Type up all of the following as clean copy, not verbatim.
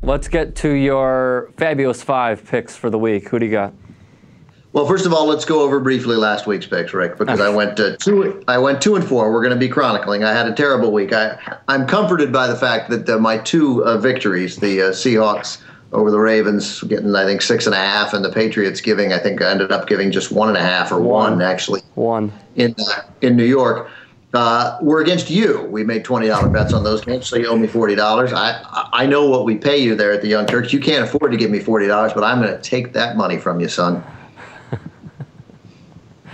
let's get to your fabulous 5 picks for the week. Who do you got? Well, first of all, let's go over briefly last week's picks, Rick, because I went 2 and 4. We're going to be chronicling. I had a terrible week. I'm comforted by the fact that my 2 victories, the Seahawks over the Ravens, getting I think 6.5, and the Patriots giving, I think I ended up giving just 1.5 or one actually. One in New York. We're against you. We made $20 bets on those games, so you owe me $40. I know what we pay you there at the Young Turks. You can't afford to give me $40, but I'm going to take that money from you, son.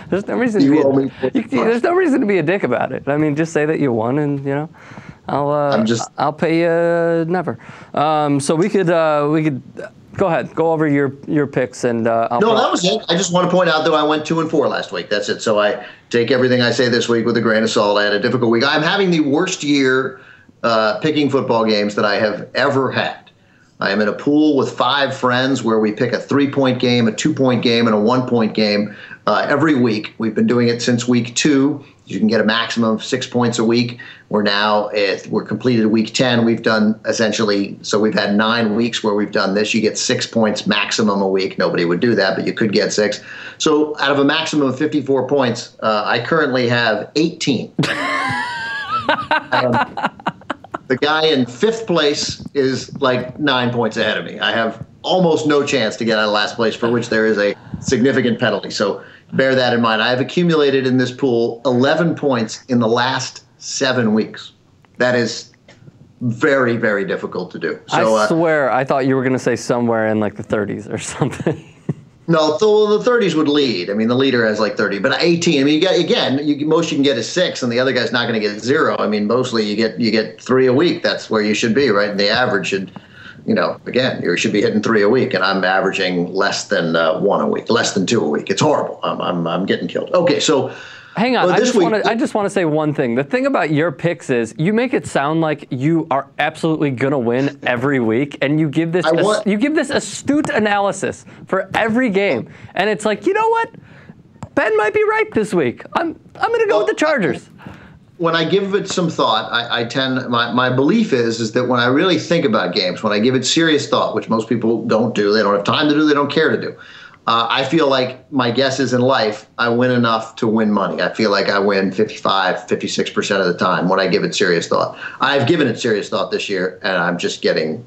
There's no reason there's no reason to be a dick about it. I mean, just say that you won, and I'll pay you never. So we could go ahead, go over your picks, and that was it. I just want to point out that I went 2 and 4 last week. That's it. So I take everything I say this week with a grain of salt. I had a difficult week. I'm having the worst year picking football games that I have ever had. I am in a pool with 5 friends where we pick a 3-point game, a 2-point game, and a 1-point game every week. We've been doing it since week 2. You can get a maximum of 6 points a week. We're completed week 10. We've done essentially, so we've had 9 weeks where we've done this. You get 6 points maximum a week. Nobody would do that, but you could get 6. So out of a maximum of 54 points, I currently have 18. The guy in 5th place is like 9 points ahead of me. I have almost no chance to get out of last place, for which there is a significant penalty. So bear that in mind. I have accumulated in this pool 11 points in the last 7 weeks. That is very, very difficult to do. So, I swear, I thought you were going to say somewhere in like the 30s or something. No, the 30s would lead. I mean, the leader has like 30, but 18. I mean, most you can get is 6, and the other guy's not going to get 0. I mean, mostly you get 3 a week. That's where you should be, right? And the average should, again, you should be hitting 3 a week, and I'm averaging less than 1 a week, less than 2 a week. It's horrible. I'm getting killed. Okay, so. Hang on, I just want to say one thing. The thing about your picks is you make it sound like you are absolutely gonna win every week, and you give this astute analysis for every game, and it's like, you know what? Ben might be right this week. I'm gonna go with the Chargers. When I give it some thought, I tend my belief is that when I really think about games, when I give it serious thought, which most people don't do, they don't have time to do, they don't care to do. I feel like my guesses in life, I win enough to win money. I feel like I win 55, 56% of the time when I give it serious thought. I've given it serious thought this year, and I'm just getting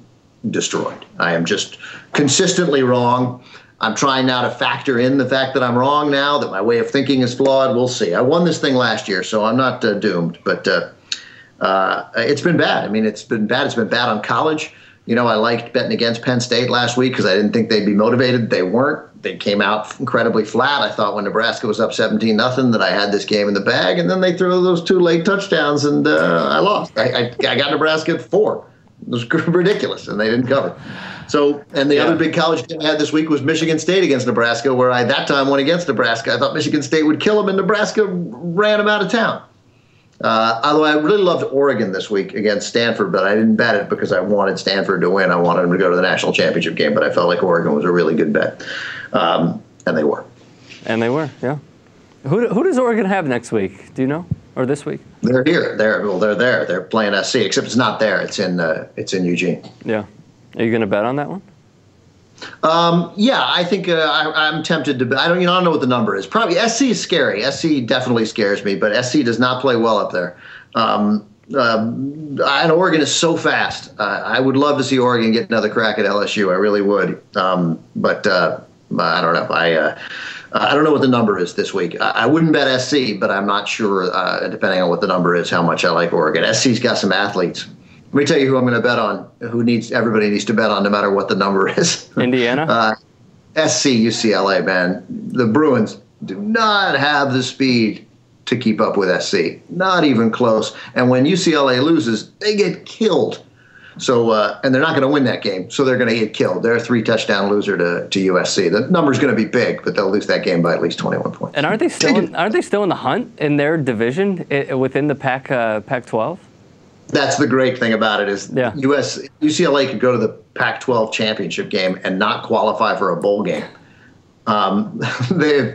destroyed. I am just consistently wrong. I'm trying now to factor in the fact that I'm wrong now, that my way of thinking is flawed. We'll see. I won this thing last year, so I'm not doomed. But it's been bad. I mean, it's been bad. It's been bad on college. I liked betting against Penn State last week because I didn't think they'd be motivated. They weren't. They came out incredibly flat. I thought when Nebraska was up 17-0 that I had this game in the bag, and then they threw those 2 late touchdowns, and I lost. I got Nebraska at 4. It was ridiculous, and they didn't cover. So, and the other big college game I had this week was Michigan State against Nebraska, where I at that time went against Nebraska. I thought Michigan State would kill them, and Nebraska ran them out of town. Although I really loved Oregon this week against Stanford, but I didn't bet it because I wanted Stanford to win. I wanted them to go to the national championship game, but I felt like Oregon was a really good bet. And they were. And they were, yeah. Who does Oregon have next week? Do you know? Or this week? They're here. They're there. They're playing SC, except it's not there. It's in Eugene. Yeah. Are you going to bet on that one? Yeah, I think I'm tempted to. I don't know what the number is. Probably SC is scary. SC definitely scares me, but SC does not play well up there. And Oregon is so fast. I would love to see Oregon get another crack at LSU. I really would. But I don't know. I don't know what the number is this week. I wouldn't bet SC, but I'm not sure, depending on what the number is, how much I like Oregon. SC's got some athletes. Let me tell you who I'm going to bet on, everybody needs to bet on no matter what the number is. Indiana? SC, UCLA, man. The Bruins do not have the speed to keep up with SC. Not even close. And when UCLA loses, they get killed. So, and they're not going to win that game, so they're going to get killed. They're a 3-touchdown loser to USC. The number's going to be big, but they'll lose that game by at least 21 points. And aren't they still in the hunt in their division within the Pac-12? That's the great thing about it is UCLA could go to the Pac-12 championship game and not qualify for a bowl game. They're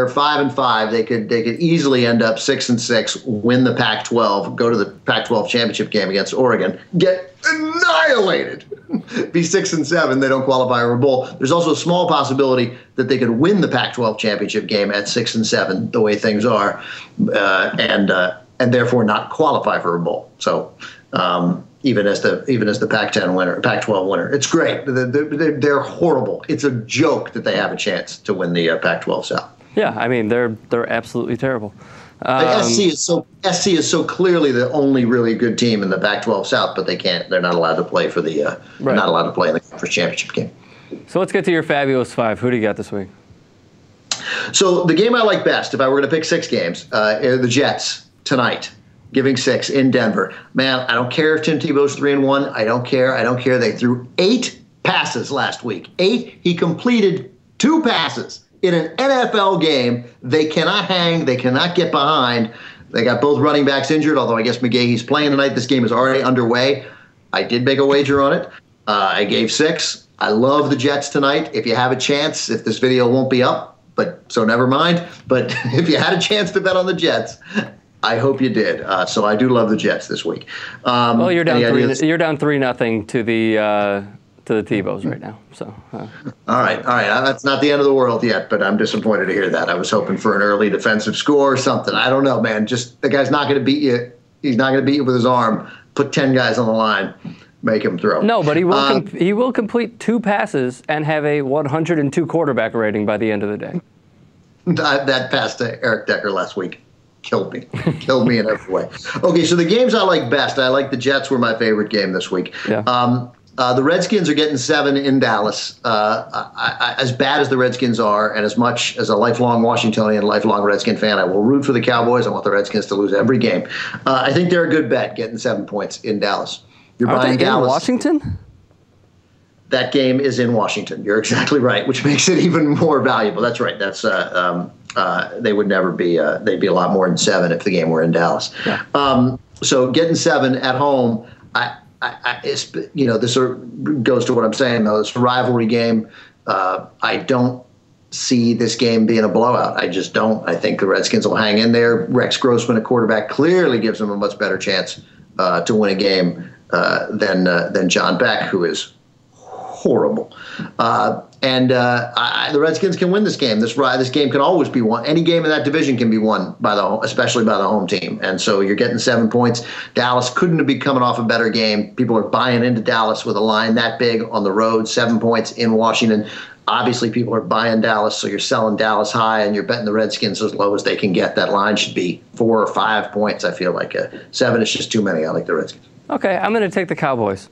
5-5. They could easily end up 6-6, win the Pac-12, go to the Pac-12 championship game against Oregon, get annihilated, be 6-7. They don't qualify for a bowl. There's also a small possibility that they could win the Pac-12 championship game at 6-7, the way things are, and therefore not qualify for a bowl. So. Even as the Pac-10 winner, Pac-12 winner, it's great. They're horrible. It's a joke that they have a chance to win the Pac-12 South. Yeah, I mean they're absolutely terrible. SC is so clearly the only really good team in the Pac-12 South, but they're not allowed to play for the they're not allowed to play in the conference championship game. So let's get to your fabulous five. Who do you got this week? So the game I like best, if I were going to pick 6 games, are the Jets tonight. Giving 6 in Denver. Man, I don't care if Tim Tebow's 3-1. I don't care. They threw 8 passes last week. 8. He completed 2 passes in an NFL game. They cannot hang. They cannot get behind. They got both running backs injured, although I guess McGahee's playing tonight. This game is already underway. I did make a wager on it. I gave 6. I love the Jets tonight. If you have a chance, if this video won't be up, so never mind. But if you had a chance to bet on the Jets, I hope you did. So I do love the Jets this week. Well, you're down 3-0 to the Tebows right now. So. All right. That's not the end of the world yet, but I'm disappointed to hear that. I was hoping for an early defensive score or something. I don't know, man. Just the guy's not going to beat you. He's not going to beat you with his arm. Put 10 guys on the line, make him throw. No, but he will complete 2 passes and have a 102 quarterback rating by the end of the day. That pass to Eric Decker last week killed me in every way. Okay, so the games I like best, I like the Jets were my favorite game this week. Yeah. The Redskins are getting 7 in Dallas. As bad as the Redskins are, and as much as a lifelong Washingtonian, lifelong Redskin fan, I will root for the Cowboys. I want the Redskins to lose every game. I think they're a good bet, getting 7 points in Dallas. You're Aren't buying they Dallas. In Washington? That game is in Washington. You're exactly right, which makes it even more valuable. That's right. That's they would never be. They'd be a lot more than 7 if the game were in Dallas. Yeah. So getting 7 at home, this sort of goes to what I'm saying though. It's a rivalry game. I don't see this game being a blowout. I just don't. I think the Redskins will hang in there. Rex Grossman, a quarterback, clearly gives them a much better chance to win a game than John Beck, who is horrible. The Redskins can win this game. This game can always be won. Any game in that division can be won especially by the home team. And so you're getting 7 points. Dallas couldn't be coming off a better game. People are buying into Dallas with a line that big on the road. 7 points in Washington. Obviously, people are buying Dallas, so you're selling Dallas high, and you're betting the Redskins as low as they can get. That line should be 4 or 5 points. I feel like 7 is just too many. I like the Redskins. Okay, I'm going to take the Cowboys.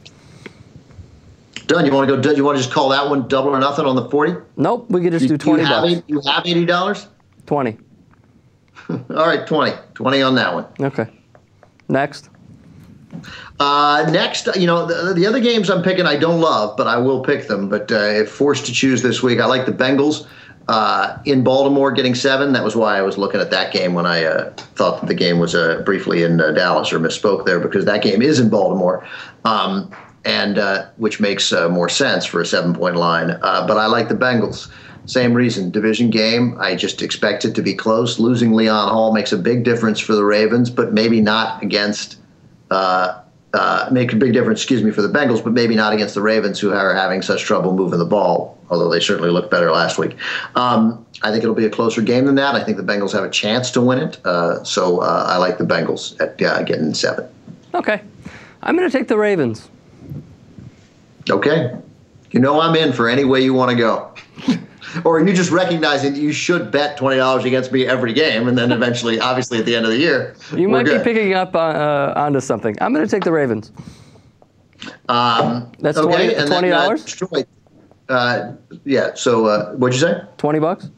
Done. You want to go? You want to just call that one double or nothing on the 40? Nope. We could just do $20. You have $80? 20. All right, 20. 20 on that one. Okay. Next. Next, the other games I'm picking I don't love, but I will pick them. But if forced to choose this week, I like the Bengals in Baltimore getting 7. That was why I was looking at that game when I thought that the game was briefly in Dallas, or misspoke there, because that game is in Baltimore. And which makes more sense for a 7-point line. But I like the Bengals. Same reason, division game. I just expect it to be close. Losing Leon Hall makes a big difference for the Ravens, but maybe not against make a big difference, for the Bengals, but maybe not against the Ravens, who are having such trouble moving the ball, although they certainly looked better last week. I think it'll be a closer game than that. I think the Bengals have a chance to win it. So I like the Bengals at getting 7. Okay. I'm going to take the Ravens. Okay. I'm in for any way you want to go. Or are you just recognizing that you should bet $20 against me every game, and then eventually, obviously, at the end of the year, you might be picking up onto something. I'm going to take the Ravens. That's okay. $20? Yeah. So what'd you say? $20?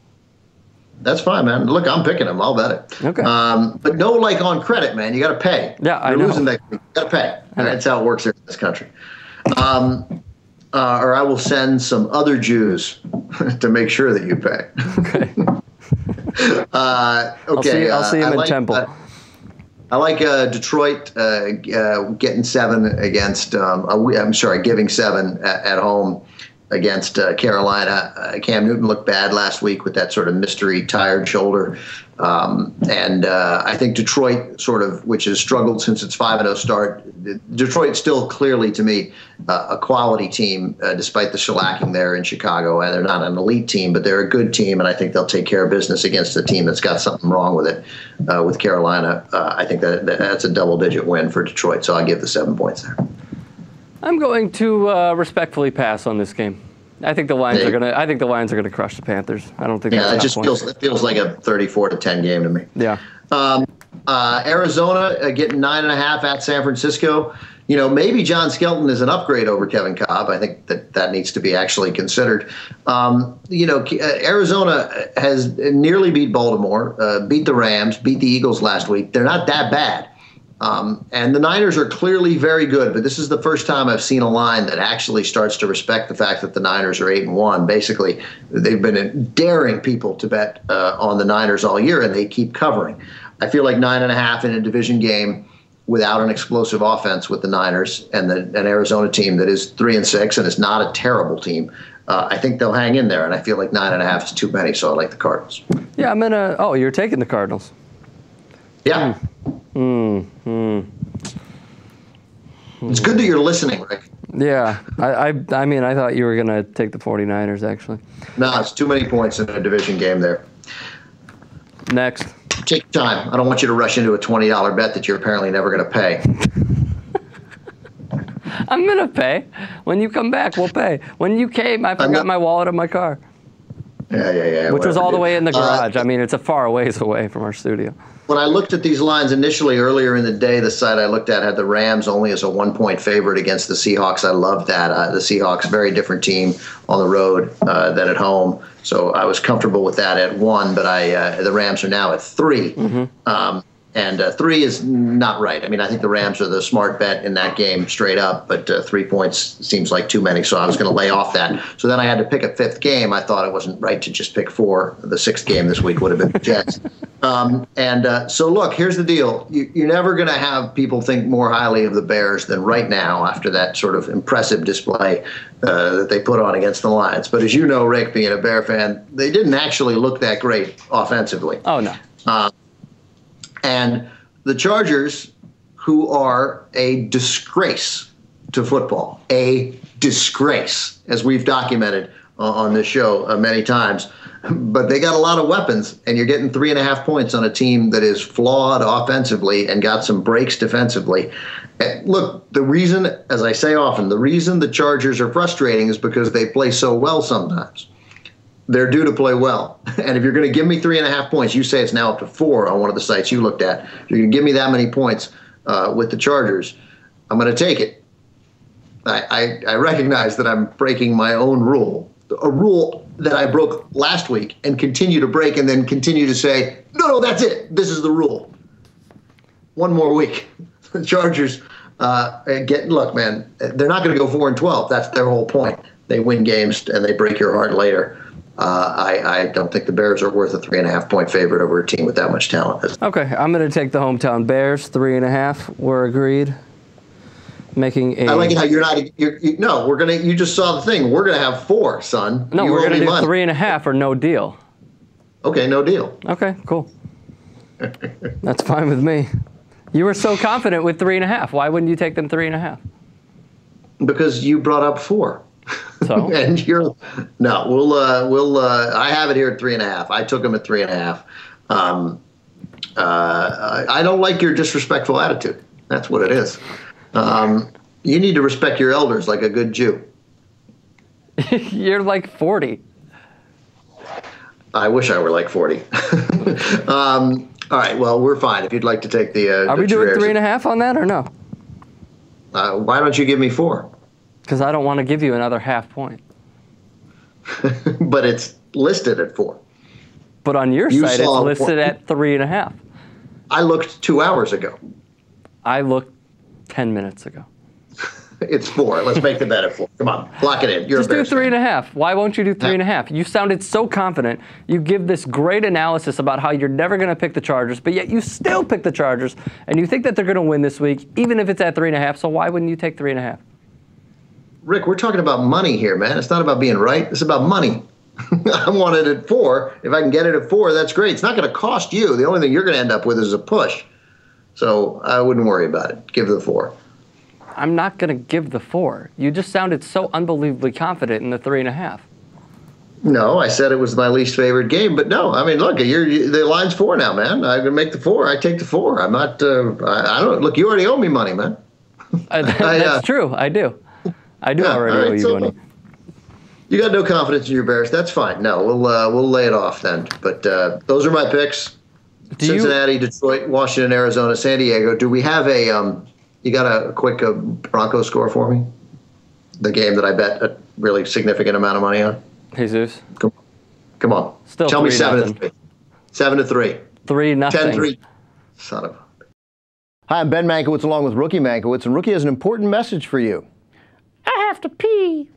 That's fine, man. Look, I'm picking them. I'll bet it. Okay. But no, on credit, man. You got to pay. Yeah, I know. You're losing next week. You got to pay. That's how it works here in this country. Or I will send some other Jews to make sure that you pay. Okay. I'll see him in Temple. I like Detroit getting 7 against. Giving 7 at home against Carolina. Cam Newton looked bad last week with that sort of mystery tired shoulder. And I think Detroit which has struggled since its 5-0 start. Detroit still clearly, to me, a quality team, despite the shellacking there in Chicago. And they're not an elite team, but they're a good team. And I think they'll take care of business against a team that's got something wrong with it. With Carolina, I think that's a double-digit win for Detroit. So I'll give the 7 points there. I'm going to respectfully pass on this game. I think the Lions are gonna. I think the Lions are gonna crush the Panthers. I don't think. Yeah, it feels like a 34-10 game to me. Yeah. Arizona getting 9.5 at San Francisco. Maybe John Skelton is an upgrade over Kevin Cobb. I think that needs to be actually considered. Arizona has nearly beat Baltimore, beat the Rams, beat the Eagles last week. They're not that bad. And the Niners are clearly very good, but this is the first time I've seen a line that actually starts to respect the fact that the Niners are 8-1. Basically, they've been daring people to bet on the Niners all year, and they keep covering. I feel like 9.5 in a division game without an explosive offense with the Niners and an Arizona team that is 3-6 and is not a terrible team. I think they'll hang in there, and I feel like 9.5 is too many, so I like the Cardinals. Yeah, I'm gonna. Oh, you're taking the Cardinals. Yeah. It's good that you're listening, Rick. Yeah. I mean, I thought you were going to take the 49ers, actually. No, it's too many points in a division game there. Next. Take your time. I don't want you to rush into a $20 bet that you're apparently never going to pay. I'm going to pay. When you come back, we'll pay. When you came, I forgot my wallet in my car. Yeah. Which was all the way in the garage. I mean, it's a far ways away from our studio. When I looked at these lines initially earlier in the day, the site I looked at had the Rams only as a 1-point favorite against the Seahawks. I love that. The Seahawks, very different team on the road than at home. So I was comfortable with that at 1, but the Rams are now at 3. Mm-hmm. And 3 is not right. I mean, I think the Rams are the smart bet in that game straight up, but 3 points seems like too many, so I was going to lay off that. So then I had to pick a 5th game. I thought it wasn't right to just pick 4. The 6th game this week would have been the Jets. So look, here's the deal. You're never going to have people think more highly of the Bears than right now after that sort of impressive display that they put on against the Lions. But as you know, Rick, being a Bear fan, they didn't actually look that great offensively. Oh, no. And the Chargers, who are a disgrace to football, a disgrace, as we've documented on this show many times, but they got a lot of weapons, and you're getting 3.5 points on a team that is flawed offensively and got some breaks defensively. Look, the reason, as I say often, the reason the Chargers are frustrating is because they play so well sometimes. They're due to play well. And if you're going to give me 3.5 points, you say it's now up to 4 on one of the sites you looked at. If you're going to give me that many points with the Chargers, I'm going to take it. I recognize that I'm breaking my own rule, a rule that I broke last week and continue to break and then continue to say, no, that's it. This is the rule. One more week. The Chargers look, man, they're not going to go 4-12. That's their whole point. They win games and they break your heart later. I don't think the Bears are worth a 3.5-point favorite over a team with that much talent. Okay, I'm going to take the hometown Bears, 3.5. We're agreed. I like it how you're not. No, we're gonna. You just saw the thing. We're gonna have 4, son. No, we're gonna do 3.5 or no deal. Okay, no deal. Okay, cool. That's fine with me. You were so confident with 3.5. Why wouldn't you take them 3.5? Because you brought up 4. So and we'll I have it here at 3.5. I took them at 3.5. I don't like your disrespectful attitude. That's what it is. You need to respect your elders like a good Jew. You're like 40. I wish I were like 40. All right, well, we're fine. If you'd like to take the Are we doing 3.5 on that or no? Why don't you give me 4? Because I don't want to give you another half point. But it's listed at 4. But on your site, it's listed at 3.5. I looked 2 hours ago. I looked 10 minutes ago. It's 4. Let's make the bet at 4. Come on, lock it in. Just do 3.5. Why won't you do 3.5? You sounded so confident. You give this great analysis about how you're never going to pick the Chargers, but yet you still pick the Chargers, and you think that they're going to win this week, even if it's at 3.5. So why wouldn't you take 3.5? Rick, we're talking about money here, man. It's not about being right. It's about money. I want it at 4. If I can get it at 4, that's great. It's not going to cost you. The only thing you're going to end up with is a push. So I wouldn't worry about it. Give the 4. I'm not going to give the 4. You just sounded so unbelievably confident in the 3.5. No, I said it was my least favorite game, but no. I mean, look, the line's 4 now, man. I'm gonna make the 4. I take the 4. I'm not. I don't. Look, you already owe me money, man. That's true. I do. Already owe you money. You got no confidence in your Bears. That's fine. No, we'll lay it off then. But those are my picks: Cincinnati, Detroit, Washington, Arizona, San Diego. Do we have a? You got a quick Broncos score for me? The game that I bet a really significant amount of money on. Jesus. Come on. Still tell me 7-3. 7-3. 3-0. 10-3. Son of a. Hi, I'm Ben Mankiewicz along with Rookie Mankiewicz, and Rookie has an important message for you. I have to pee.